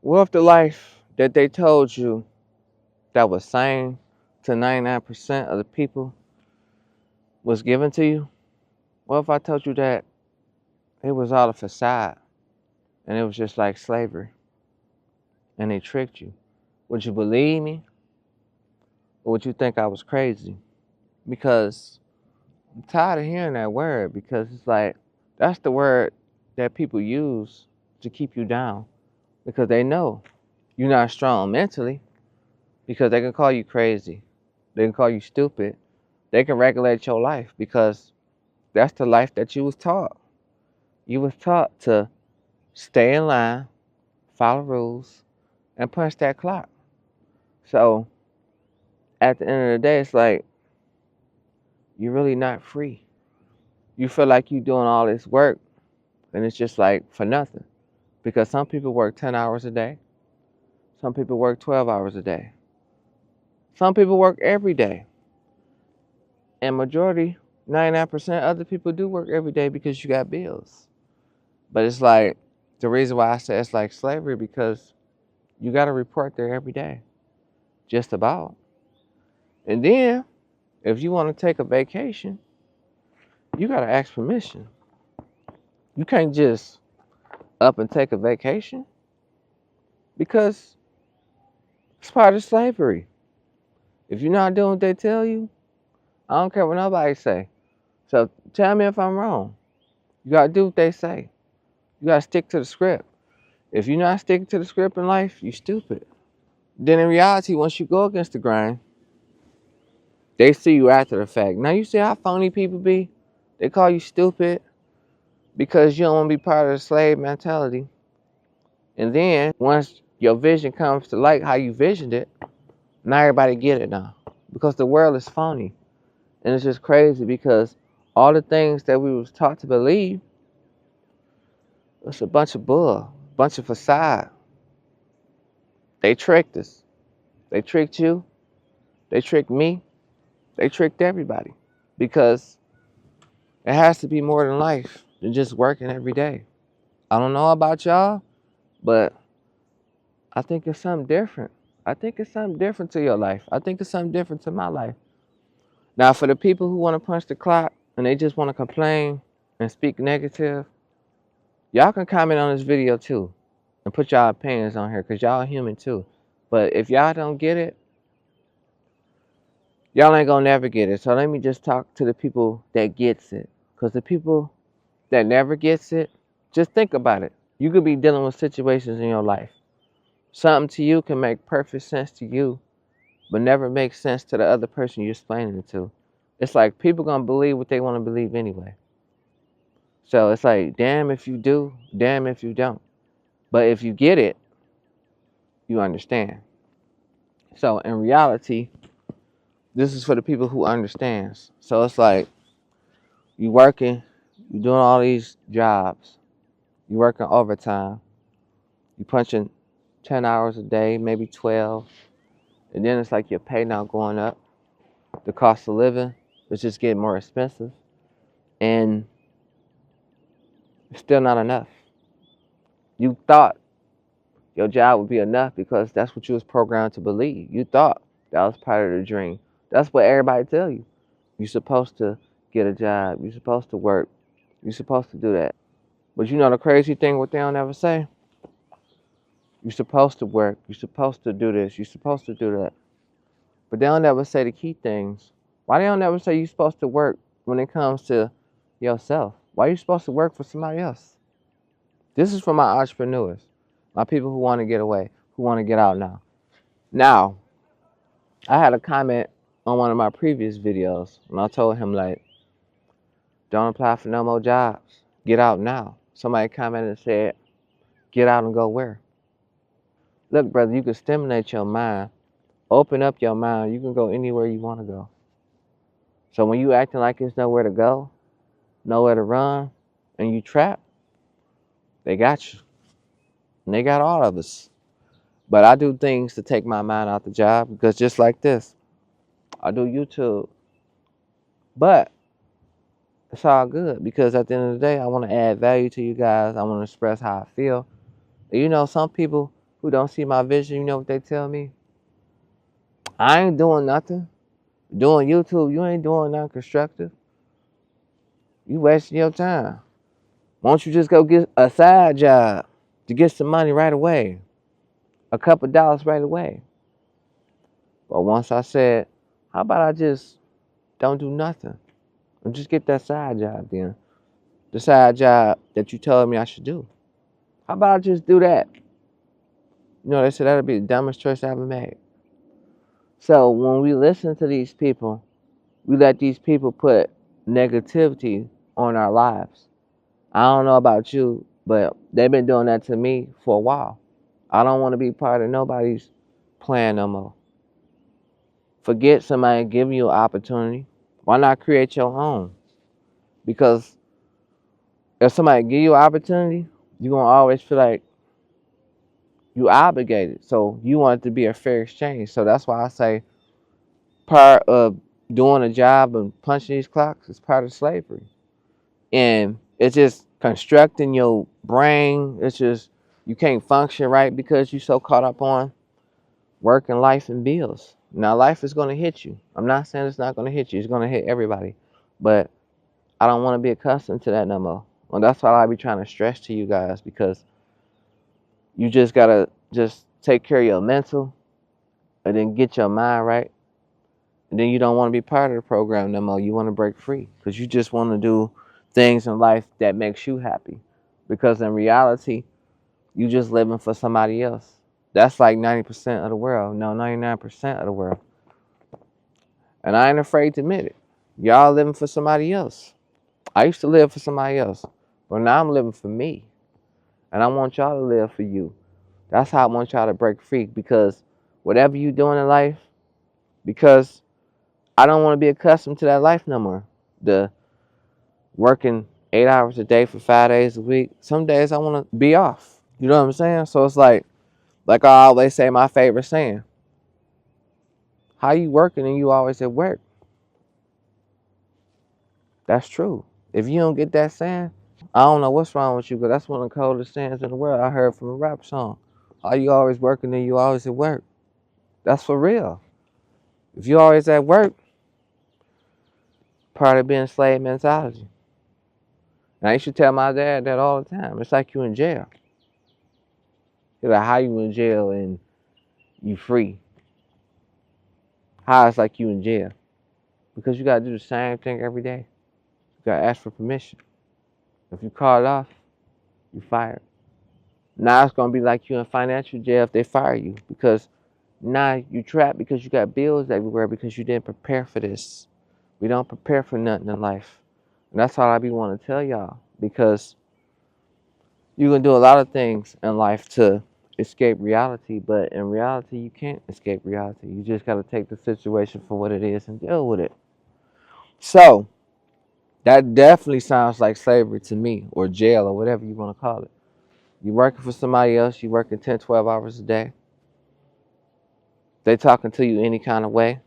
What if the life that they told you that was sane to 99% of the people was given to you? What if I told you that it was all a facade and it was just like slavery and they tricked you? Would you believe me or would you think I was crazy? Because I'm tired of hearing that word because it's like that's the word that people use to keep you down because they know you're not strong mentally because they can call you crazy. They can call you stupid. They can regulate your life because that's the life that you was taught. You was taught to stay in line, follow rules, and punch that clock. So at the end of the day, it's like you're really not free. You feel like you're doing all this work and it's just like for nothing. Because some people work 10 hours a day, some people work 12 hours a day, some people work every day. And majority, 99% other people do work every day because you got bills. But it's like the reason why I say it's like slavery because you got to report there every day, just about. And then if you want to take a vacation, you got to ask permission. You can't just up and take a vacation because it's part of slavery. If you're not doing what they tell you, I don't care what nobody say. So tell me if I'm wrong. You gotta do what they say. You gotta stick to the script. If you're not sticking to the script in life, you stupid. Then in reality, once you go against the grind, they see you after the fact. Now you see how phony people be? They call you stupid because you don't want to be part of the slave mentality. And then once your vision comes to light how you visioned it, now everybody get it now. Because the world is phony. And it's just crazy because all the things that we was taught to believe, it's a bunch of bull, bunch of facade. They tricked us. They tricked you. They tricked me. They tricked everybody. Because it has to be more than life than just working every day. I don't know about y'all, but I think it's something different. I think it's something different to your life. I think it's something different to my life. Now, for the people who want to punch the clock and they just want to complain and speak negative, y'all can comment on this video too and put y'all opinions on here because y'all human too. But if y'all don't get it, y'all ain't gonna never get it. So let me just talk to the people that gets it. Because the people that never gets it, just think about it. You could be dealing with situations in your life. Something to you can make perfect sense to you, but never make sense to the other person you're explaining it to. It's like people gonna believe what they want to believe anyway. So it's like, damn if you do, damn if you don't. But if you get it, you understand. So in reality, this is for the people who understands. So it's like you working, you doing all these jobs, you working overtime, you punching 10 hours a day, maybe 12, and then it's like your pay now going up. The cost of living is just getting more expensive, and it's still not enough. You thought your job would be enough because that's what you was programmed to believe. You thought that was part of the dream. That's what everybody tell you. You're supposed to get a job. You're supposed to work. You're supposed to do that. But you know the crazy thing, what they don't ever say? You're supposed to work. You're supposed to do this. You're supposed to do that. But they don't ever say the key things. Why they don't ever say you're supposed to work when it comes to yourself? Why are you supposed to work for somebody else? This is for my entrepreneurs, my people who want to get away, who want to get out now. Now, I had a comment on one of my previous videos when I told him like, don't apply for no more jobs. Get out now. Somebody commented and said, get out and go where? Look, brother, you can stimulate your mind. Open up your mind. You can go anywhere you want to go. So when you acting like there's nowhere to go, nowhere to run, and you trapped, they got you. And they got all of us. But I do things to take my mind out the job because just like this, I do YouTube. But it's all good because at the end of the day, I want to add value to you guys. I want to express how I feel. And you know, some people, who don't see my vision, you know what they tell me? I ain't doing nothing. Doing YouTube, you ain't doing nothing constructive. You wasting your time. Why don't you just go get a side job to get some money right away? A couple dollars right away. But once I said, how about I just don't do nothing and just get that side job then? The side job that you told me I should do. How about I just do that? You know, they said that'd be the dumbest choice I ever made. So when we listen to these people, we let these people put negativity on our lives. I don't know about you, but they've been doing that to me for a while. I don't want to be part of nobody's plan no more. Forget somebody giving you an opportunity. Why not create your own? Because if somebody give you an opportunity, you're going to always feel like you obligated. So you want it to be a fair exchange. So that's why I say part of doing a job and punching these clocks is part of slavery. And it's just constructing your brain. It's just you can't function right because you're so caught up on work and life and bills. Now life is going to hit you. I'm not saying it's not going to hit you. It's going to hit everybody. But I don't want to be accustomed to that no more. Well, that's why I be trying to stress to you guys, because you just gotta just take care of your mental and then get your mind right. And then you don't want to be part of the program no more. You want to break free because you just want to do things in life that makes you happy. Because in reality, you just living for somebody else. That's like 90% of the world. No, 99% of the world. And I ain't afraid to admit it. Y'all living for somebody else. I used to live for somebody else, but now I'm living for me. And I want y'all to live for you. That's how I want y'all to break free, because whatever you doing in life, because I don't want to be accustomed to that life no more. The working 8 hours a day for 5 days a week. Some days I want to be off. You know what I'm saying? So it's like I always say, my favorite saying, how you working and you always at work? That's true. If you don't get that saying, I don't know what's wrong with you, because that's one of the coldest sayings in the world I heard from a rap song. How you always working and you always at work? That's for real. If you always at work, part of being slave mentality. And I used to tell my dad that all the time. It's like you in jail. He's like, how you in jail and you free? How it's like you in jail? Because you gotta do the same thing every day. You gotta ask for permission. If you call it off, you fired. Now it's gonna be like you in financial jail if they fire you, because now you trapped because you got bills everywhere because you didn't prepare for this. We don't prepare for nothing in life. And that's all I be wanting to tell y'all, because you can do a lot of things in life to escape reality, but in reality, you can't escape reality. You just got to take the situation for what it is and deal with it. So, that definitely sounds like slavery to me, or jail, or whatever you want to call it. You're working for somebody else, you're working 10, 12 hours a day. They talking to you any kind of way,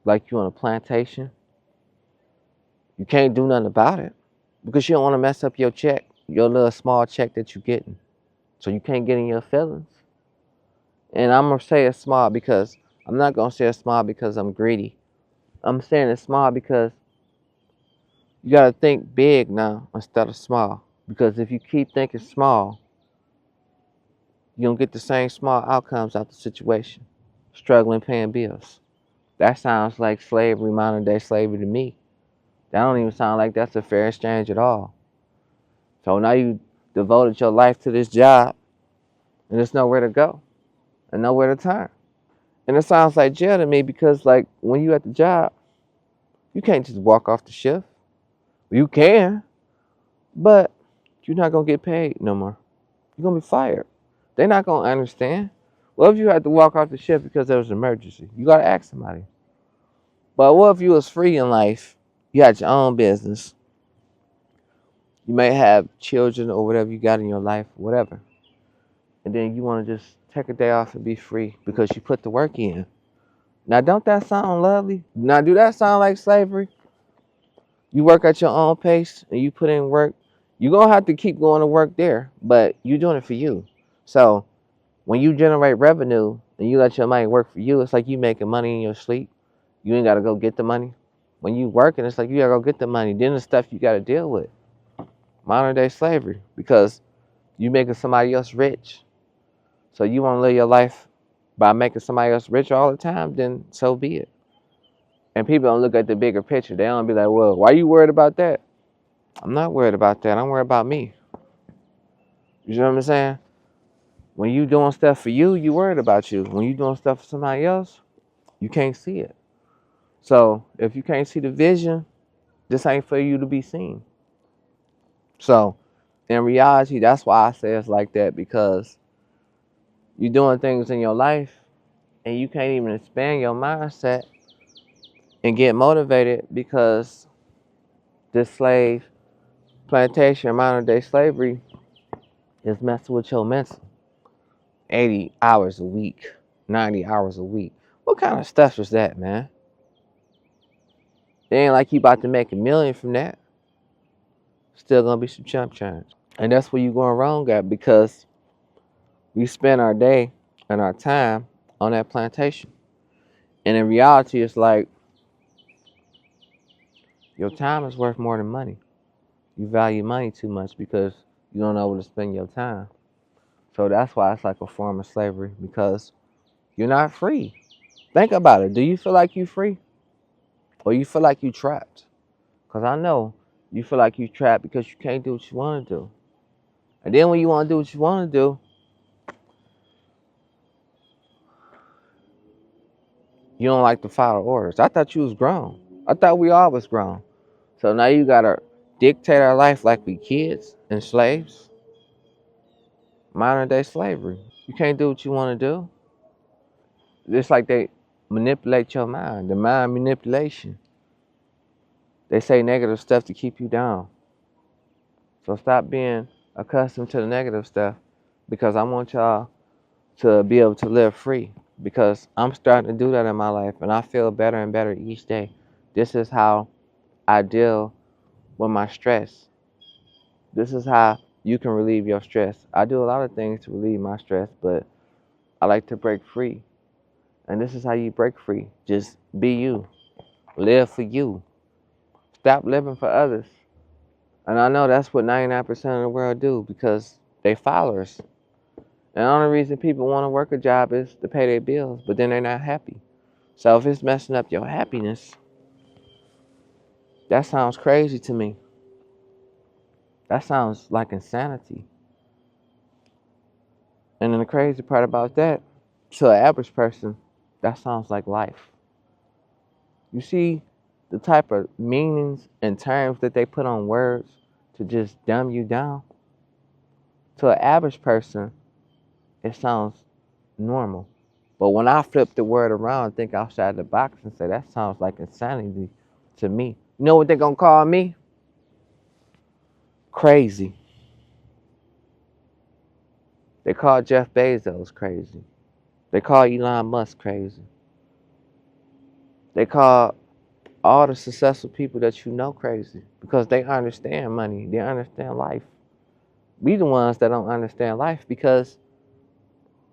like you on a plantation. You can't do nothing about it because you don't want to mess up your check, your little small check that you're getting. So you can't get in your feelings. And I'm going to say it's small because I'm not going to say it's small because I'm greedy. I'm saying it's small because you got to think big now instead of small. Because if you keep thinking small, you don't get the same small outcomes out the situation. Struggling paying bills. That sounds like slavery, modern day slavery to me. That don't even sound like that's a fair exchange at all. So now you devoted your life to this job and there's nowhere to go and nowhere to turn. And it sounds like jail to me because, like, when you at the job, you can't just walk off the shift. You can, but you're not going to get paid no more. You're going to be fired. They're not going to understand. Well, if you had to walk off the shift because there was an emergency, you got to ask somebody. But what if you was free in life? You had your own business. You may have children or whatever you got in your life, whatever. And then you want to just take a day off and be free because you put the work in. Now, don't that sound lovely? Now, do that sound like slavery? You work at your own pace and you put in work. You're going to have to keep going to work there, but you're doing it for you. So When you generate revenue and you let your money work for you, it's like you making money in your sleep. You ain't gotta go get the money. When you working, it's like you gotta go get the money. Then the stuff you gotta deal with. Modern day slavery. Because you making somebody else rich. So you wanna live your life by making somebody else rich all the time, then so be it. And people don't look at the bigger picture. They don't be like, well, why you worried about that? I'm not worried about that. I'm worried about me. You know what I'm saying? When you doing stuff for you, you worried about you. When you doing stuff for somebody else, you can't see it. So if you can't see the vision, this ain't for you to be seen. So in reality, that's why I say it's like that, because you're doing things in your life and you can't even expand your mindset and get motivated because this slave plantation, modern day slavery, is messing with your mental. 80 hours a week, 90 hours a week. What kind of stuff is that, man? It ain't like you about to make $1 million from that. Still gonna be some chump change. And that's where you going wrong at, because we spend our day and our time on that plantation. And in reality, it's like your time is worth more than money. You value money too much because you don't know where to spend your time. So that's why it's like a form of slavery, because you're not free. Think about it. Do you feel like you're free? Or you feel like you're trapped? Because I know you feel like you're trapped because you can't do what you want to do. And then when you want to do what you want to do, you don't like to follow orders. I thought you was grown. I thought we all was grown. So now you got to dictate our life like we kids and slaves. Modern day slavery. You can't do what you want to do. It's like they manipulate your mind. The mind manipulation. They say negative stuff to keep you down. So stop being accustomed to the negative stuff, because I want y'all to be able to live free, because I'm starting to do that in my life and I feel better and better each day. This is how I deal with my stress. This is how you can relieve your stress. I do a lot of things to relieve my stress, but I like to break free. And this is how you break free. Just be you. Live for you. Stop living for others. And I know that's what 99% of the world do, because they followers. And the only reason people want to work a job is to pay their bills, but then they're not happy. So if it's messing up your happiness, that sounds crazy to me. That sounds like insanity. And then the crazy part about that, to an average person, that sounds like life. You see the type of meanings and terms that they put on words to just dumb you down? To an average person, it sounds normal. But when I flip the word around and think outside the box and say that sounds like insanity to me, you know what they're going to call me? Crazy. They call Jeff Bezos crazy. They call Elon Musk crazy. They call all the successful people that you know crazy, because they understand money. They understand life. We the ones that don't understand life, because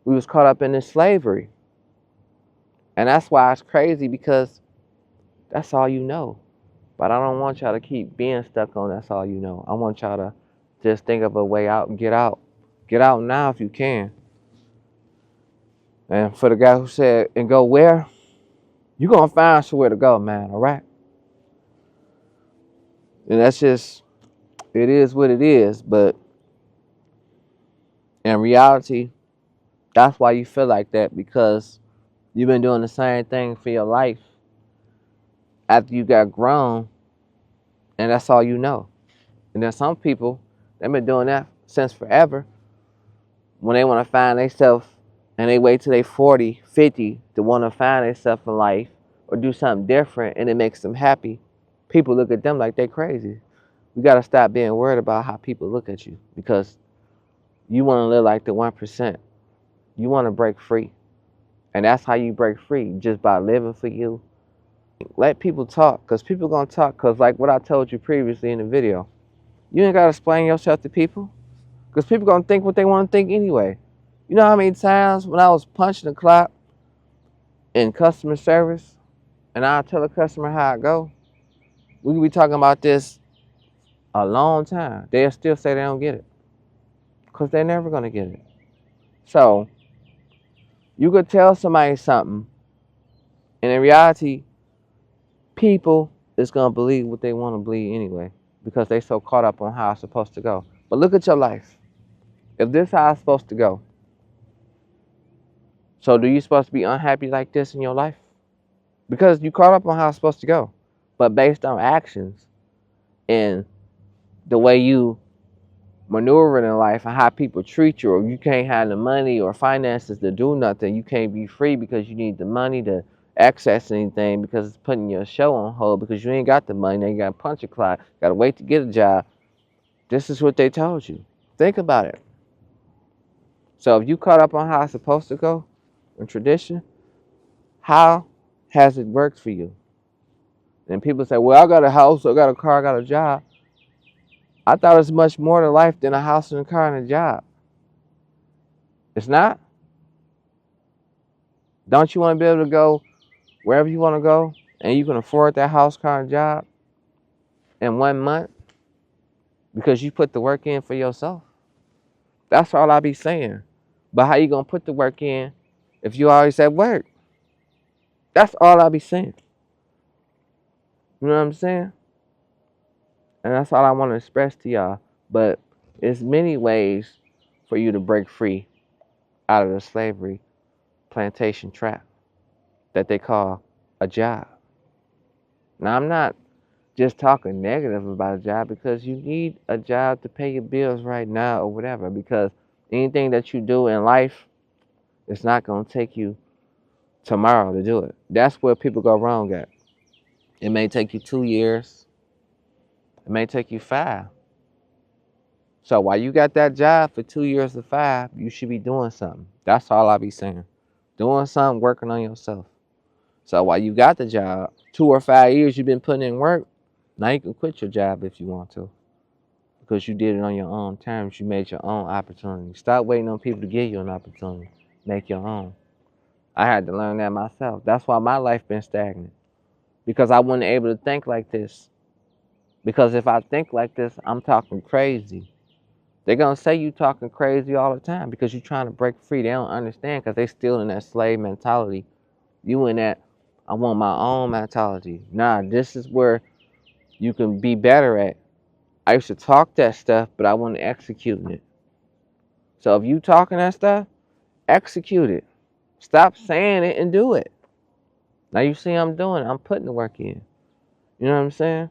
we was caught up in this slavery. And that's why it's crazy, because that's all you know. But I don't want y'all to keep being stuck on that's all you know. I want y'all to just think of a way out and get out. Get out now if you can. And for the guy who said, and go where? You're going to find somewhere to go, man, all right? And that's just, it is what it is. But in reality, that's why you feel like that, because you've been doing the same thing for your life after you got grown, and that's all you know. And there's some people, they've been doing that since forever. When they want to find themselves and they wait till they 40, 50 to want to find themselves in life or do something different and it makes them happy, people look at them like they're crazy. We got to stop being worried about how people look at you, because you want to live like the 1%. You want to break free. And that's how you break free, just by living for you. Let people talk, because people going to talk, because like what I told you previously in the video, you ain't got to explain yourself to people, because people going to think what they want to think anyway. You know how many times when I was punching the clock in customer service and I tell a customer how I go, we could be talking about this a long time. They'll still say they don't get it because they're never going to get it. So you could tell somebody something, and in reality, people is going to believe what they want to believe anyway because they so caught up on how it's supposed to go. But look at your life. If this is how it's supposed to go, so do you supposed to be unhappy like this in your life? Because you caught up on how it's supposed to go. But based on actions and the way you maneuvering in life and how people treat you, or you can't have the money or finances to do nothing, you can't be free because you need the money to access anything because it's putting your show on hold because you ain't got the money. Now you got to punch a clock, got to wait to get a job. This is what they told you. Think about it. So if you caught up on how it's supposed to go in tradition, how has it worked for you? And people say, well, I got a house, I got a car, I got a job. I thought it's much more to life than a house and a car and a job. It's not? Don't you want to be able to go wherever you want to go and you can afford that house, car, and job in 1 month because you put the work in for yourself? That's all I be saying. But how you going to put the work in if you always at work? That's all I be saying. You know what I'm saying? And that's all I want to express to y'all. But it's many ways for you to break free out of the slavery plantation trap that they call a job. Now, I'm not just talking negative about a job because you need a job to pay your bills right now or whatever, because anything that you do in life, it's not going to take you tomorrow to do it. That's where people go wrong at. It may take you 2 years. It may take you 5. So while you got that job for 2 years to 5, you should be doing something. That's all I be saying. Doing something, working on yourself. So while you got the job, 2 or 5 years you've been putting in work, now you can quit your job if you want to. Because you did it on your own terms. You made your own opportunity. Stop waiting on people to give you an opportunity. Make your own. I had to learn that myself. That's why my life been stagnant. Because I wasn't able to think like this. Because if I think like this, I'm talking crazy. They're going to say you talking crazy all the time because you're trying to break free. They don't understand because they still in that slave mentality. You in that, I want my own mentality. Nah, this is where you can be better at. I used to talk that stuff, but I wasn't executing it. So if you talking that stuff, execute it. Stop saying it and do it. Now you see I'm doing it. I'm putting the work in. You know what I'm saying?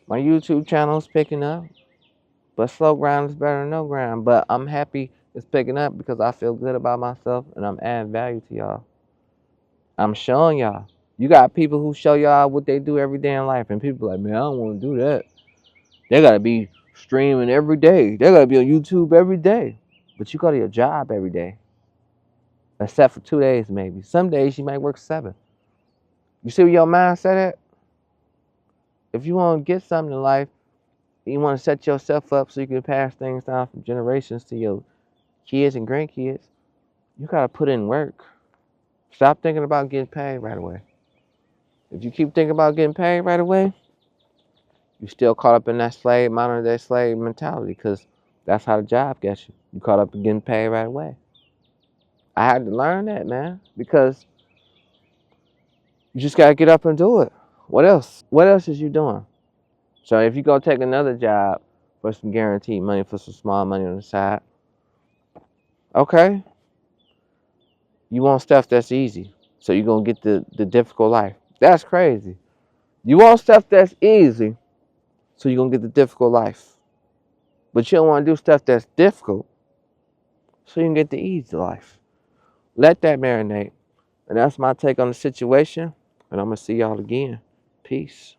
My YouTube channel is picking up. But slow grind is better than no grind. But I'm happy it's picking up because I feel good about myself and I'm adding value to y'all. I'm showing y'all. You got people who show y'all what they do every day in life. And people like, man, I don't want to do that. They got to be streaming every day. They got to be on YouTube every day. But you go to your job every day. Except for 2 days maybe. Some days you might work 7. You see where your mindset at? If you want to get something in life, you want to set yourself up so you can pass things down from generations to your kids and grandkids, you got to put in work. Stop thinking about getting paid right away. If you keep thinking about getting paid right away, you still caught up in that modern day slave mentality because that's how the job gets you. You caught up in getting paid right away. I had to learn that, man, because you just got to get up and do it. What else? What else is you doing? So if you go take another job for some guaranteed money, for some small money on the side, okay, you want stuff that's easy. So you're going to get the difficult life. That's crazy. You want stuff that's easy, so you're going to get the difficult life. But you don't want to do stuff that's difficult, so you can get the easy life. Let that marinate. And that's my take on the situation. And I'm going to see y'all again. Peace.